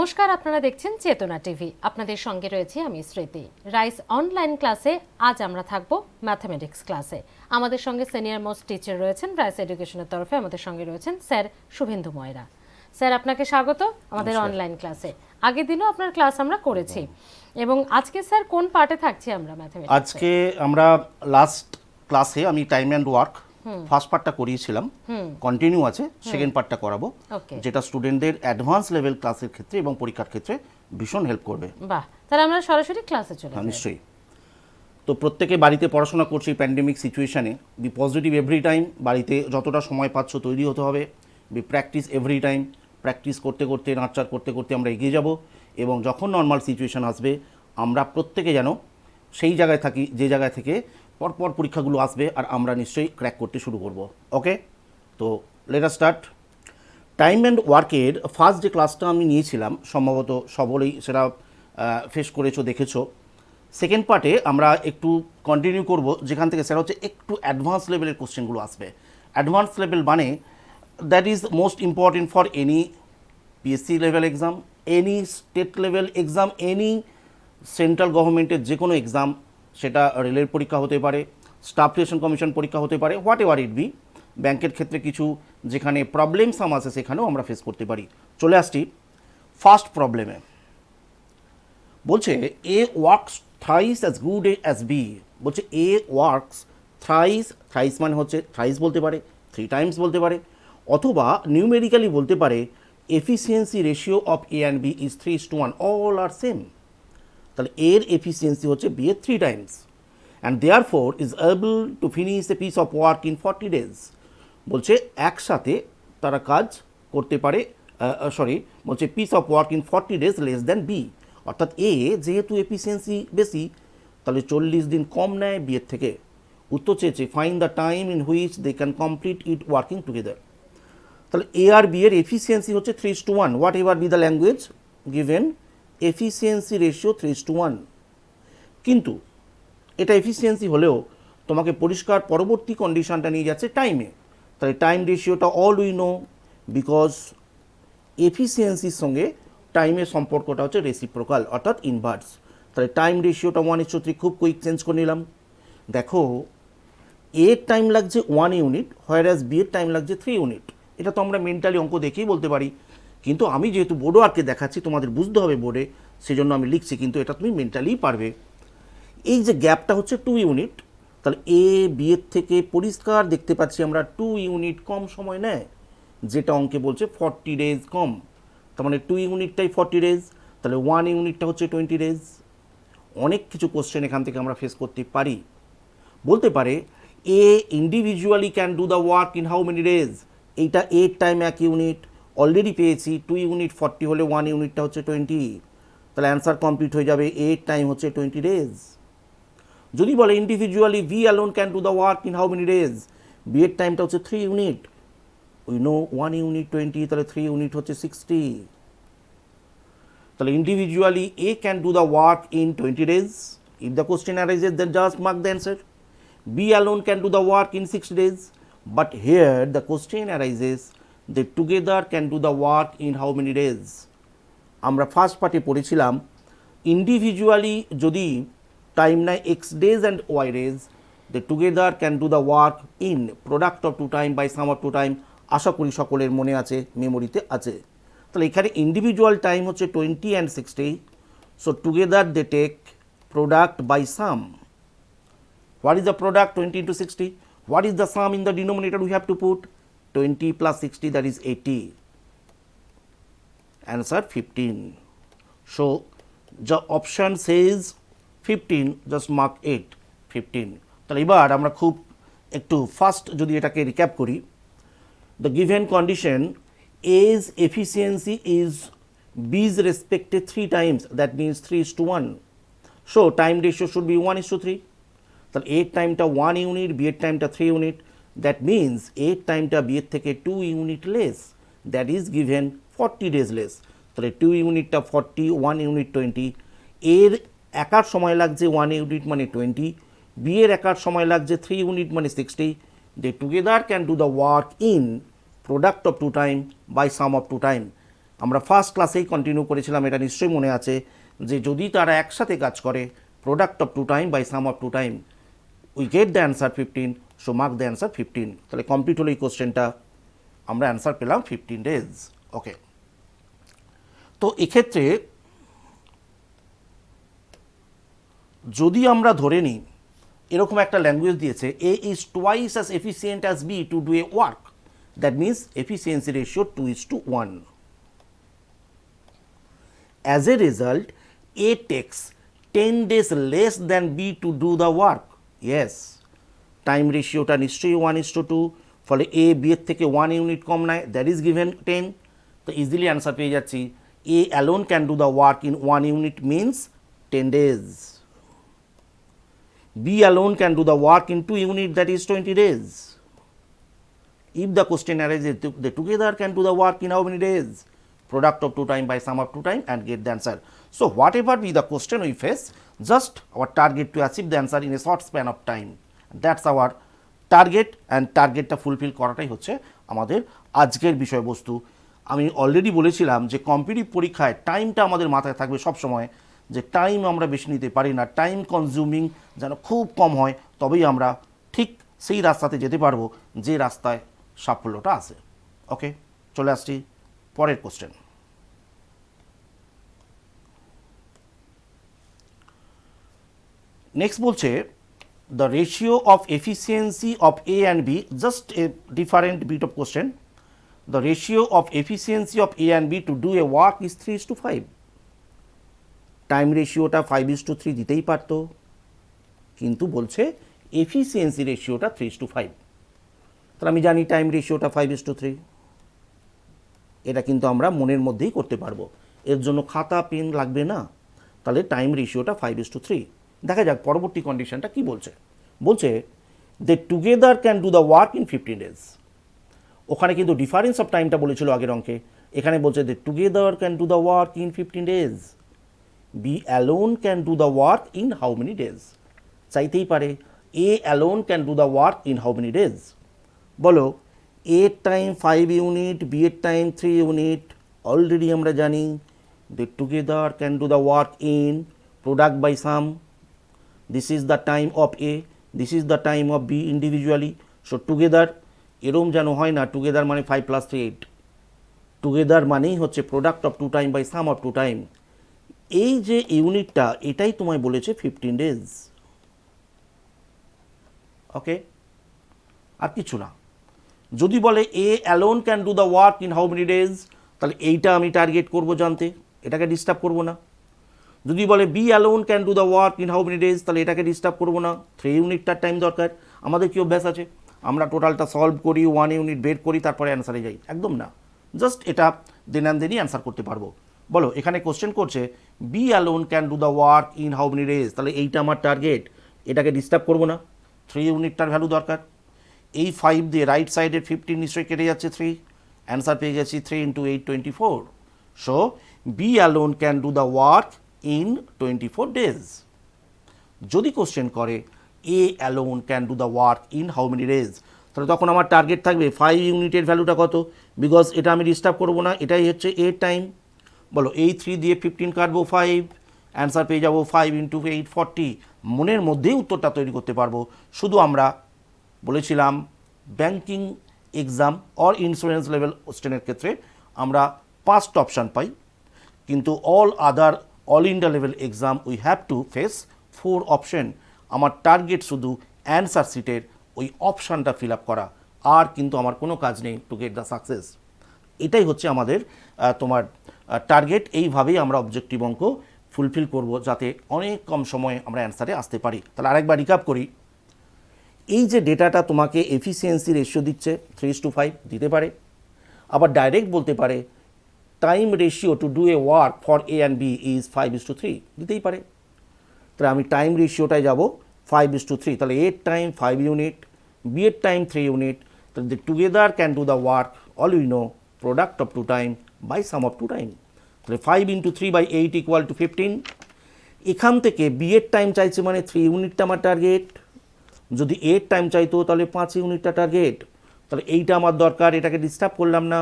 নমস্কার, আপনারা দেখছেন চেতনা টিভি। আপনাদের সঙ্গে রয়েছে আমি স্মৃতি। রাইস অনলাইন ক্লাসে আজ আমরা থাকব ম্যাথমেটিক্স ক্লাসে। আমাদের সঙ্গে সিনিয়র মোস্ট টিচার রয়েছেন রাইস এডুকেশনের তরফে। আমাদের সঙ্গে রয়েছেন স্যার শুভেন্দু ময়রা। স্যার, আপনাকে স্বাগত আমাদের অনলাইন ক্লাসে। আগের দিনও আপনার ক্লাস আমরা করেছি এবং আজকে স্যার কোন পার্টে থাকছি আমরা ম্যাথমেটিক্স? আজকে আমরা লাস্ট ক্লাসে আমি টাইম অ্যান্ড ওয়ার্ক ফার্স্ট পার্টটা করিয়েছিলাম, কন্টিনিউ আছে, সেকেন্ড পার্টটা করাবো, যেটা স্টুডেন্টদের অ্যাডভান্স লেভেল ক্লাসের ক্ষেত্রে এবং পরীক্ষার ক্ষেত্রে ভীষণ হেল্প করবে। বাহ, তাহলে আমরা সরাসরি ক্লাসে চলে যাই। নিশ্চয়ই। তো প্রত্যেকে বাড়িতে পড়াশোনা করছি প্যান্ডেমিক সিচুয়েশানে, বি পজিটিভ এভরি টাইম। বাড়িতে যতটা সময় পাচ্ছ তৈরি হতে হবে, be practice every time. Practice করতে করতে নার্চার করতে করতে আমরা এগিয়ে যাব এবং যখন নর্মাল সিচুয়েশান আসবে আমরা প্রত্যেকে যেন সেই জায়গায় থাকি যে জায়গায় থেকে পরপর পরীক্ষাগুলো আসবে আর আমরা নিশ্চয়ই ক্র্যাক করতে শুরু করব। ওকে, তো let us start. Time and ওয়ার্কের ফার্স্ট যে ক্লাসটা আমি নিয়েছিলাম, সম্ভবত সকলেই সেটা ফেস করেছো, দেখেছো। সেকেন্ড পার্টে আমরা একটু কন্টিনিউ করব, যেখান থেকে সেটা হচ্ছে একটু অ্যাডভান্স লেভেলের কোশ্চেনগুলো আসবে। অ্যাডভান্স লেভেল মানে that is most important for any PSC level exam, any state level exam, any central গভর্নমেন্টের যে কোনো এক্সাম, সেটা রেলের পরীক্ষা হতে পারে, স্টাফ সিলেকশন কমিশন পরীক্ষা হতে পারে, হোয়াট এভার ইট বি। ব্যাংকের ক্ষেত্রে কিছু যেখানে প্রবলেম সাম আছে সেখানেও আমরা ফেস করতে পারি। চলে আসছি ফার্স্ট প্রবলেমে। বলছে A works thrice as good as B. বলছে এ ওয়ার্কস থ্রাইস, থ্রাইস মানে হচ্ছে থ্রাইস বলতে পারে, 3 টাইমস বলতে পারে, অথবা নিউমেরিক্যালি বলতে পারে efficiency ratio of A and B is 3:1, all are same. তাহলে এর এফিসিয়েন্সি হচ্ছে বি এর 3 times, and therefore is able to finish a piece of work in 40 days। বলছে একসাথে তারা কাজ করতে পারে, বলছে piece of work in 40 days less than b. অর্থাৎ এ যেহেতু এফিসিয়েন্সি বেশি, তাহলে 40 দিন কম নেয় বি এর থেকে। উত্তর চেয়েছে find the time in which they can complete it working together. তাহলে এ আর বি এর এফিসিয়েন্সি হচ্ছে 3:1, whatever be the language given, efficiency ratio 3:1। কিন্তু এটা এফিসিয়েন্সি হলেও তোমাকে পরিষ্কার পরবর্তী কন্ডিশনটা নিয়ে যাচ্ছে টাইমে। তাহলে টাইম রেশিওটা অল উই নো, বিকজ এফিসিয়েন্সির সঙ্গে টাইমের সম্পর্কটা হচ্ছে রেসিপ্রোকাল, অর্থাৎ ইনভার্স। তাহলে টাইম রেশিওটা 1:3, খুব কুইক চেঞ্জ করে নিলাম। দেখো এর টাইম লাগছে 1 ইউনিট, হোয়ারএজ বি এর টাইম লাগছে 3 ইউনিট। এটা তো আমরা মেন্টালি অঙ্ক দেখেই বলতে পারি, কিন্তু আমি যেহেতু বোর্ডও আরকে দেখাচ্ছি, তোমাদের বুঝতে হবে বোর্ডে, সেজন্য আমি লিখছি, কিন্তু এটা তুমি মেন্টালিই পারবে। এই যে গ্যাপটা হচ্ছে 2 ইউনিট, তাহলে এ বি এর থেকে পরিষ্কার দেখতে পাচ্ছি আমরা 2 ইউনিট কম সময় নেয়, যেটা অঙ্কে বলছে 40 days কম। তার মানে 2 ইউনিটটাই 40 days, তাহলে 1 ইউনিটটা হচ্ছে 20 days। অনেক কিছু কোশ্চেন এখান থেকে আমরা ফেস করতে পারি। বলতে পারে A individually can do the work in how many days. এইটা এর টাইম 1 ইউনিট অলরেডি পেয়েছি, 2 ইউনিট 40 হলে 1 ইউনিটটা হচ্ছে 20, তাহলে অ্যান্সার কমপ্লিট হয়ে যাবে, এর টাইম হচ্ছে 20 days। যদি বলে individually b alone can do the work in how many days, b এর টাইমটা হচ্ছে 3 ইউনিট, উই নো 1 ইউনিট 20, তাহলে 3 ইউনিট হচ্ছে 60। তাহলে individually A can do the work in 20 days। If the question arises then just mark the answer. B alone can do the work in 60 days, but here the question arises they together can do the work in how many days. আমরা first পার্টে পড়েছিলাম individually যদি time নেয় X days and Y days, they together can do the work in product of 2 time by sum of 2 time. আশা করি সকলের মনে আছে, মেমোরিতে আছে। তাহলে এখানে ইন্ডিভিজুয়াল টাইম হচ্ছে 20 and 60, so together they take product by sum. What is the product? 20 into 60. What is the sum in the denominator? We have to put 20 plus 60, that is 80. Answer 15. So the option says 15, just mark it 15. তাহলে এবার আমরা খুব একটু fast যদি এটাকে recap করি, the given condition A's efficiency is B's respected 3 times, that means 3:1. So time ratio should be 1:3. তাহলে এর টাইমটা 1 ইউনিট, বি এর টাইমটা 3 ইউনিট, দ্যাট মিনস এর টাইমটা বি এর থেকে 2 unit less, that is given 40 days less. তাহলে 2 ইউনিটটা 40, 1 ইউনিট 20। এর একার সময় লাগছে 1 ইউনিট মানে 20, বি এর একার সময় লাগছে 3 ইউনিট মানে 60। They together can do the work in product of 2 time by sum of 2 time. আমরা ফার্স্ট ক্লাসেই কন্টিনিউ করেছিলাম, এটা নিশ্চয়ই মনে আছে, যে যদি তারা একসাথে কাজ করে product of two time by sum of two time we get the answer 15, so mark the answer 15। তাহলে কমপ্লিট হলো এই কোশ্চেনটা, আমরা অ্যান্সার পেলাম 15 ডেজ। ওকে, তো এক্ষেত্রে যদি আমরা ধরে নিই এরকম একটা ল্যাঙ্গুয়েজ দিয়েছে, A is twice as efficient as B to do a work, that means efficiency ratio 2:1। As a result, A takes 10 days less than B to do the work. Yes, time রেশিওটা নিশ্চয়ই 1:2, ফলে A B এর থেকে 1 unit কম নেয়, that is given 10। তো easily answer পেয়ে যাচ্ছি, A alone can do the work in 1 unit means 10 days. B alone can do the work in 2 units, that is 20 days. If the question arises, they together can do the work in how many days? Product of two time by sum of two time and get the answer. So whatever be the question we face, just our target to achieve the answer in a short span of time. That's our target, and টার্গেটটা fulfil করাটাই হচ্ছে আমাদের আজকের বিষয়বস্তু। আমি already বলেছিলাম যে competitive পরীক্ষায় টাইমটা আমাদের মাথায় থাকবে সব সময়, যে টাইম আমরা বেশি নিতে পারি না, টাইম কনজিউমিং যেন খুব কম হয়, তবেই আমরা ঠিক সেই রাস্তাতে যেতে পারবো যে রাস্তায় সাফল্যটা আছে। ওকে, চলে আসছি পরের কোশ্চেন। নেক্সট বলছে the ratio of efficiency of A and B, just a different bit of question. The ratio of efficiency of A and B to do a work is 3:5। Time রেশিওটা 5:3 দিতেই পারতো, কিন্তু বলছে এফিসিয়েন্সি রেশিওটা 3:5। তাহলে আমি জানি টাইম রেশিওটা 5:3, এটা কিন্তু আমরা মনের মধ্যেই করতে পারবো, এর জন্য খাতা পেন লাগবে না। তাহলে টাইম রেশিওটা 5:3। দেখা যাক পরবর্তী কন্ডিশনটা কি বলছে। বলছে they together can do the work in 15 days. ওখানে কিন্তু ডিফারেন্স অফ টাইমটা বলেছিল আগের অঙ্কে, এখানে বলছে they together can do the work in 15 days. B alone can do the work in how many days? চাইতেই পারে A alone can do the work in how many days. বলো এ টাইম 5 ইউনিট, বি এর time 3 unit, already আমরা জানি they together can do the work in product by sum. This is the time of A, this is the time of B individually, so together. এরম যেন হয় না together মানে 5 + 3 8, together মানেই হচ্ছে product of two time by sum of two time. এই যে ইউনিটটা এটাই তোমায় বলেছে 15 ডেজ। ওকে, আর কিছু না। যদি বলে A alone can do the work in how many days, তাহলে এইটা আমি টার্গেট করব জানতে, এটাকে ডিস্টার্ব করব না। যদি বলে B alone can do the work in how many days, তাহলে এটাকে ডিস্টার্ব করব না, 3 ইউনিটটার টাইম দরকার। আমাদের কি অভ্যাস আছে, আমরা টোটালটা সলভ করি, 1 ইউনিট বের করি, তারপরে অ্যান্সারে যাই? একদম না, জাস্ট এটা দেন অ্যান্ড দেনই অ্যান্সার করতে পারবো। বলো এখানে কোশ্চেন করছে B alone can do the work in how many days, তাহলে এইটা আমার টার্গেট, এটাকে ডিস্টার্ব করবো না, 3 ইউনিটটার ভ্যালু দরকার। এই 5 দিয়ে রাইট সাইডের 15 নিশ্চয়ই কেটে যাচ্ছে 3, অ্যান্সার পেয়ে গেছি 3 × 8 24। So B alone can do the work in 24 days. যদি কোশ্চেন করে A alone can do the work in how many days, তাহলে তখন আমার টার্গেট থাকবে 5 ইউনিটের ভ্যালুটা কত, বিকজ এটা আমি ডিস্টার্ব করবো না, এটাই হচ্ছে এ টাইম। বলো এই 3 দিয়ে 15 কাটবো 5, অ্যান্সার পেয়ে যাবো 5 × 8 40। মনের মধ্যেই উত্তরটা তৈরি করতে পারবো। শুধু আমরা বলেছিলাম banking exam or insurance level কোশ্চেনের ক্ষেত্রে আমরা 5টা অপশান পাই, কিন্তু all India level exam we have to face 4 option. আমার টার্গেট শুধু অ্যান্সার শিটের ওই অপশানটা ফিল আপ করা, আর কিন্তু আমার কোনো কাজ নেই টু গেট দ্য সাকসেস। এটাই হচ্ছে আমাদের তোমার টার্গেট। এইভাবেই আমরা অবজেক্টিভ অঙ্ক ফুলফিল করব, যাতে অনেক কম সময়ে আমরা অ্যান্সারে আসতে পারি। তাহলে আরেকবার রিক্যাপ করি, এই যে ডেটাটা তোমাকে এফিসিয়েন্সি রেশিও দিচ্ছে 3:5 দিতে পারে, আবার ডাইরেক্ট বলতে পারে time ratio to do a work for A and B is 5:3 দিতেই পারে। তাহলে আমি টাইম রেশিওটায় যাব 5:3, তাহলে এর টাইম 5 ইউনিট, বি এর টাইম 3 ইউনিট, তাহলে they together can do the work all we know product of two time by sum of two time. তাহলে 5 × 3/8 = 15। এখান থেকে বি এর টাইম চাইছে মানে 3 ইউনিটটা আমার টার্গেট, যদি এর টাইম চাইতো তাহলে 5 ইউনিটটা টার্গেট। তাহলে এইটা আমার দরকার, এটাকে ডিস্টার্ব করলাম না,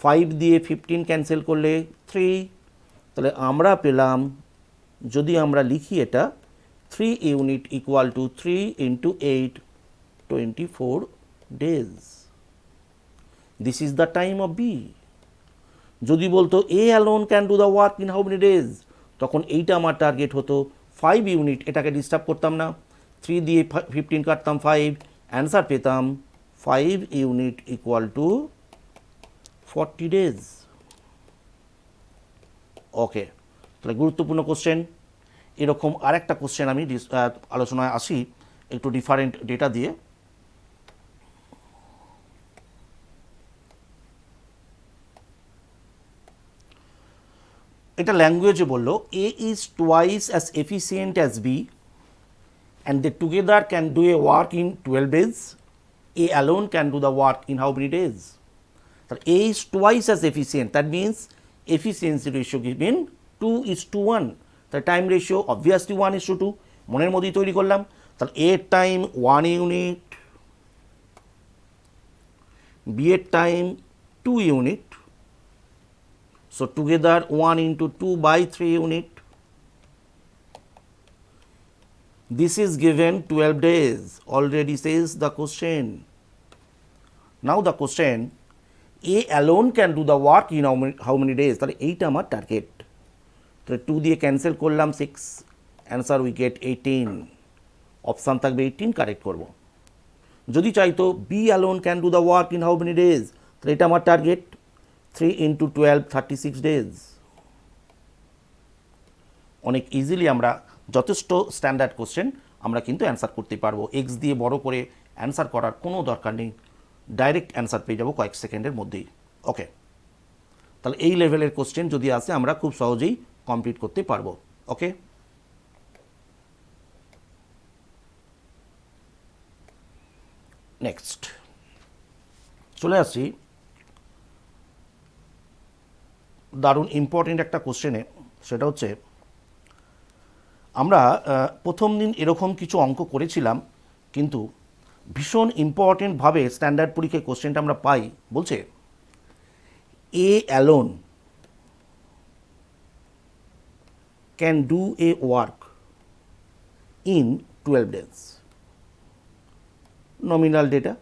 5 দিয়ে 15 ক্যান্সেল করলে 3, তাহলে আমরা পেলাম, যদি আমরা লিখি এটা 3 unit equal to 3 into 8, 24 days. This is the time of B. যদি বলতো A alone can do the work in how many days, তখন এইটা আমার টার্গেট হতো 5 ইউনিট, এটাকে ডিস্টার্ব করতাম না, 3 দিয়ে 15 কাটতাম 5, অ্যান্সার পেতাম 5 ইউনিট ইকুয়াল টু 40 days. ওকে, তাহলে গুরুত্বপূর্ণ কোশ্চেন। এরকম আরেকটা কোশ্চেন আমি আলোচনায় আসি একটু ডিফারেন্ট ডেটা দিয়ে। এটা ল্যাঙ্গুয়েজে বললো A is twice as efficient as B and they together can do a work in 12 days. A alone can do the work in how many days? তাহলে A is twice as efficient, that means efficiency ratio given 2:1, তাহলে time ratio obviously 1:2, মনের মধ্যেই তৈরি করলাম। তাহলে A এর time 1 unit, B এর time 2 unit, so together 1 into 2 by 3 unit. This is given 12 days, already says the question. Now the question, A alone can do the work in how many days? তাহলে এইটা আমার target. তাহলে 2 দিয়ে cancel করলাম 6, answer we get 18, option থাকবে 18, correct করব। যদি চাইতো B alone can do the work in how many days, তাহলে এটা আমার টার্গেট, 3 into 12, 36 days. অনেক ইজিলি আমরা যথেষ্ট স্ট্যান্ডার্ড কোশ্চেন আমরা কিন্তু অ্যান্সার করতে পারবো। এক্স দিয়ে বড় করে অ্যান্সার করার কোনো দরকার নেই, ডাইরেক্ট অ্যান্সার পেয়ে যাবো কয়েক সেকেন্ডের মধ্যেই। ওকে, তাহলে এই লেভেলের কোশ্চেন যদি আসে আমরা খুব সহজেই কমপ্লিট করতে পারবো। ওকে, নেক্সট চলে আসছি দারুণ ইম্পর্টেন্ট একটা কোশ্চেনে। সেটা হচ্ছে আমরা প্রথম দিন এরকম কিছু অঙ্ক করেছিলাম, কিন্তু ভীষণ ইম্পর্টেন্টভাবে স্ট্যান্ডার্ড পরীক্ষায় কোশ্চেনটা আমরা পাই। বলছে A alone can do a work in 12 days, nominal data,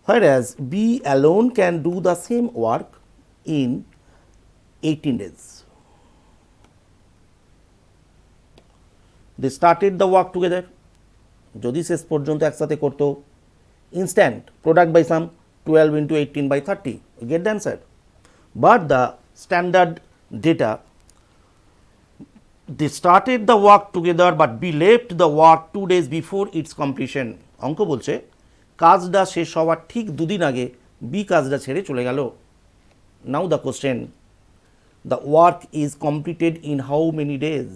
whereas B alone can do the same work in 18 days. They started the work together. যদি শেষ পর্যন্ত একসাথে করতো, instant product by sum 12 into 18 by 30, you get the answer. But the standard data, they started the work together but B left the work 2 days before its completion. অঙ্ক বলছে কাজটা শেষ হওয়ার ঠিক 2 দিন আগে B কাজটা ছেড়ে চলে গেল। Now the question, the work is completed in how many days?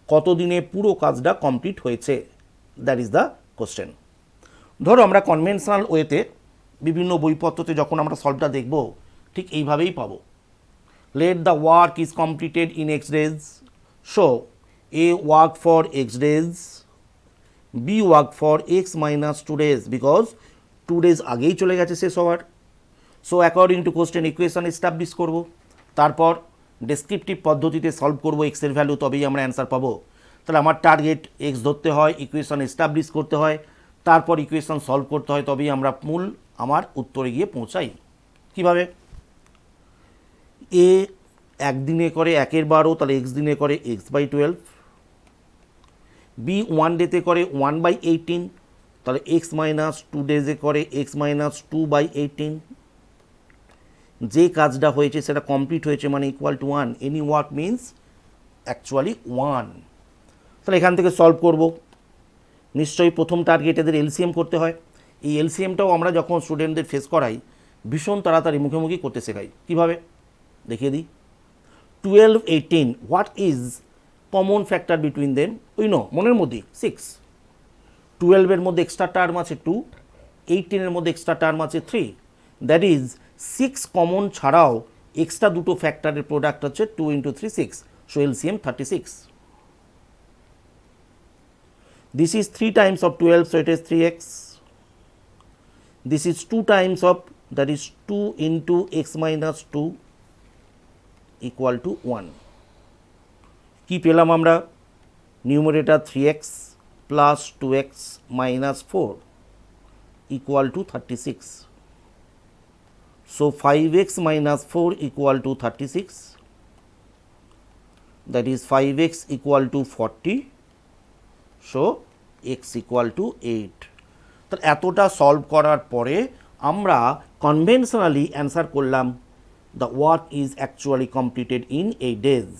কত দিনে পুরো কাজটা কমপ্লিট হয়েছে? That is the question. ধরো আমরা কনভেনশনাল ওয়েতে বিভিন্ন বইপত্রতে যখন আমরা সলভটা দেখব ঠিক এইভাবেই পাবো। Let the work is completed in x days, so A work for x days, B work for x minus 2 days, because 2 days আগেই চলে গেছে শেষ হওয়ার। So according to question equation establish করব, তারপর ডেসক্রিপটিভ পদ্ধতিতে সলভ করব এক্সের ভ্যালু, তবেই আমরা অ্যান্সার পাবো। তাহলে আমার টার্গেট এক্স ধরতে হয়, ইকুয়েশন এস্টাবলিশ করতে হয়, তারপর ইকুয়েশন সলভ করতে হয়, তবেই আমরা মূল আমার উত্তরে গিয়ে পৌঁছাই। কিভাবে? A একদিনে করে 1/12, তাহলে এক্স দিনে করে x/12, B 1 ডেতে করে 1/18, তাহলে এক্স মাইনাস 2 ডেজে করে x মাইনাস 2/18। যে কাজটা হয়েছে সেটা কমপ্লিট হয়েছে মানে equal to 1, any work means actually 1। তাহলে এখান থেকে সলভ করব। নিশ্চয়ই প্রথম টার্গেট এদের এলসিএম করতে হয়। এই এলসিএমটাও আমরা যখন স্টুডেন্টদের ফেস করাই ভীষণ তাড়াতাড়ি মুখোমুখি করতে শেখাই। কীভাবে দেখিয়ে দিই। 12, 18, what is common factor between them? We know, মনের মধ্যেই 6। 12-এর মধ্যে এক্সট্রা টার্ম আছে 2, 18-এর মধ্যে এক্সট্রা টার্ম আছে 3, দ্যাট ইজ 6 কমন ছাড়াও এক্সট্রা দুটো ফ্যাক্টরের প্রোডাক্ট হচ্ছে 2 into 3, 6, so LCM 36। This is 3 times of 12, so it is 3x. This is 2 times of that is 2 into x minus 2 equal to 1। কী পেলাম আমরা? Numerator 3x plus 2x minus 4 equal to 36. So 5x minus 4 equal to 36. That is 5x equal to 40. So x equal to 8. তো এতটা solve করার পরে আমরা conventionally answer করলাম the work is actually completed in 8 days।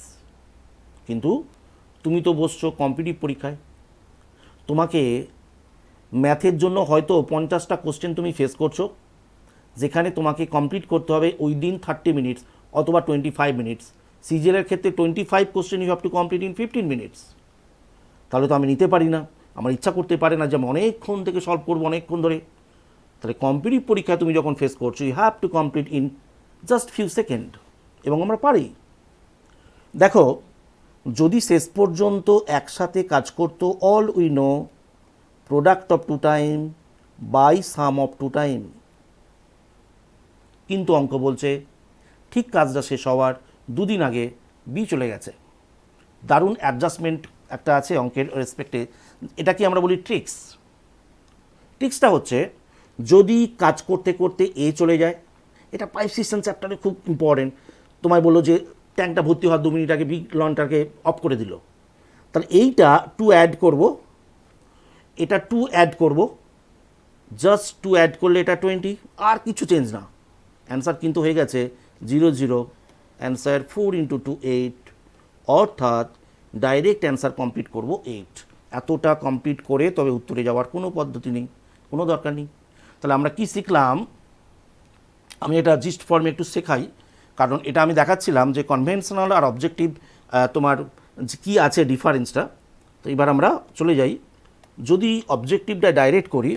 কিন্তু তুমি তো বসছো competitive পরীক্ষায়, তোমাকে ম্যাথের জন্য হয়তো 50টা কোশ্চেন তুমি ফেস করছো, যেখানে তোমাকে কমপ্লিট করতে হবে উইদিন 30 মিনিটস অথবা 25 মিনিটস। সিজিএলের ক্ষেত্রে 25 question you have to complete in 15 minutes. তাহলে তো আমি নিতে পারি না, আমার ইচ্ছা করতে পারে না যে আমি অনেকক্ষণ থেকে সলভ করবো অনেকক্ষণ ধরে। তাহলে কম্পিটিটিভ পরীক্ষায় তুমি যখন ফেস করছো you have to complete in just few second, এবং আমরা পারি। দেখো, যদি শেষ পর্যন্ত একসাথে কাজ করতো all we know product of two time by sum of two time, কিন্তু অঙ্ক বলছে ঠিক কাজটা শেষ হওয়ার দুদিন আগে বি চলে গেছে। দারুণ অ্যাডজাস্টমেন্ট একটা আছে অঙ্কের রেসপেক্টে, এটা কি আমরা বলি ট্রিক্স। ট্রিক্সটা হচ্ছে যদি কাজ করতে করতে এ চলে যায়, এটা পাইপ সিস্টেম চ্যাপ্টারে খুব ইম্পর্টেন্ট। তোমায় বললো যে ট্যাঙ্কটা ভর্তি হওয়ার 2 মিনিট আগে বি লনটাকে অফ করে দিল, তাহলে এইটা 2 অ্যাড করব, এটা 2 অ্যাড করব, জাস্ট 2 অ্যাড করলে এটা 20, আর কিছু চেঞ্জ না। অ্যান্সার কিন্তু হয়ে গেছে 0 0, অ্যান্সার 4 ইন্টু 2 8, অর্থাৎ ডাইরেক্ট অ্যান্সার কমপ্লিট করব 8। এতটা কমপ্লিট করে তবে উত্তরে যাওয়ার কোনো পদ্ধতি নেই, কোনো দরকার নেই। তাহলে আমরা কি শিখলাম? আমি এটা জিস্ট ফর্মে একটু শেখাই, কারণ এটা আমি দেখাচ্ছিলাম যে কনভেনশনাল আর অবজেক্টিভ তোমার কি আছে ডিফারেন্সটা। তো এবার আমরা চলে যাই, যদি অবজেক্টিভটা ডাইরেক্ট করি,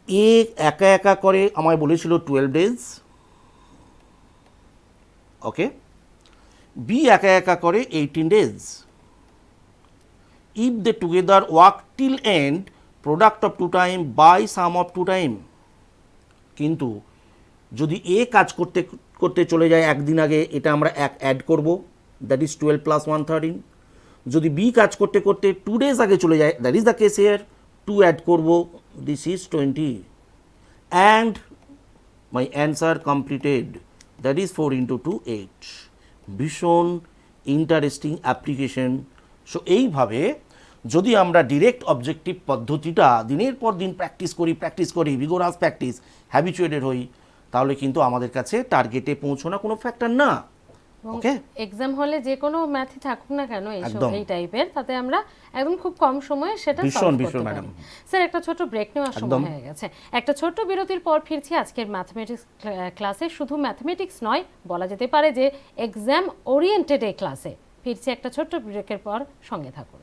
এ একা একা করে আমায় বলেছিল 12 days, ওকে। বি একা একা করে 18 days। If they together work till end product of two time by sum of two time, কিন্তু যদি এ কাজ করতে করতে চলে যায় একদিন আগে, এটা আমরা এক অ্যাড করব, দ্যাট ইজ 12 প্লাস 1 13। যদি বি কাজ করতে করতে 2 days আগে চলে যায়, that is the case here, 2 add করব, this is 20, and my answer completed, that is 4 into 2 8। ভীষণ ইন্টারেস্টিং অ্যাপ্লিকেশন। সো এইভাবে যদি আমরা ডিরেক্ট অবজেক্টিভ পদ্ধতিটা দিনের পর দিন প্র্যাকটিস করি ভিগোরাস প্র্যাকটিস, হ্যাবিচুয়েটেড হই, তাহলে কিন্তু আমাদের কাছে টার্গেটে পৌঁছানো কোনো ফ্যাক্টর না। ওকে, এক্সাম হলে যে কোনো ম্যাথই থাকুক না কেন এইসব একদম। এই টাইপের, তাতে আমরা একদম খুব কম সময়ে সেটা ভীষণ, সলভ করতে ভীষণ, পারি। ম্যাডাম। স্যার, একটা ছোট ব্রেক নেওয়ার সময় হয়ে গেছে। একটা ছোট্ট বিরতির পর ফিরছি আজকের ম্যাথমেটিক্স ক্লাসে। শুধু ম্যাথমেটিক্স নয়, বলা যেতে পারে যে এক্সাম ওরিয়েন্টেড এই ক্লাসে ফিরছি একটা ছোট্ট ব্রেকের পর। সঙ্গে থাকুন।